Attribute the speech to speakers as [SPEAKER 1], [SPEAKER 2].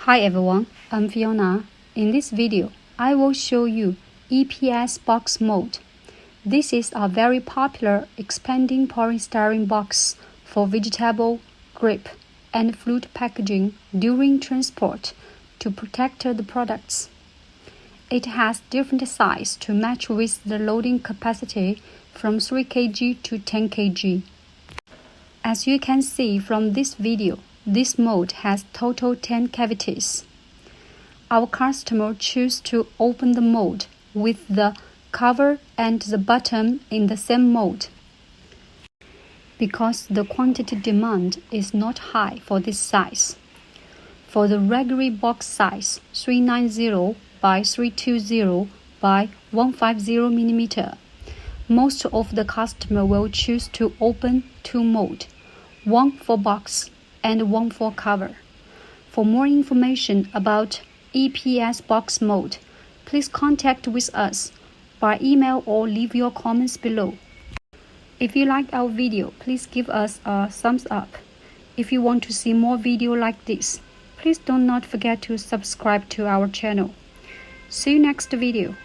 [SPEAKER 1] Hi everyone, I'm Fiona. In this video, I will show you EPS box mold. This is a very popular expanding polystyrene box for vegetable, grape, and fruit packaging during transport to protect the products. It has different sizes to match with the loading capacity from 3 kg to 10 kg. As you can see from this video, this mold has total 10 cavities. Our customer choose to open the mold with the cover and the bottom in the same mold because the quantity demand is not high for this size. For the regular box size 390 by 320 by 150 mm, most of the customer will choose to open two mold, one for box and one for cover. For more information about EPS box mold, please contact with us by email or leave your comments below. If you liked our video, please give us a thumbs up. If you want to see more videos like this, please do not forget to subscribe to our channel. See you next video.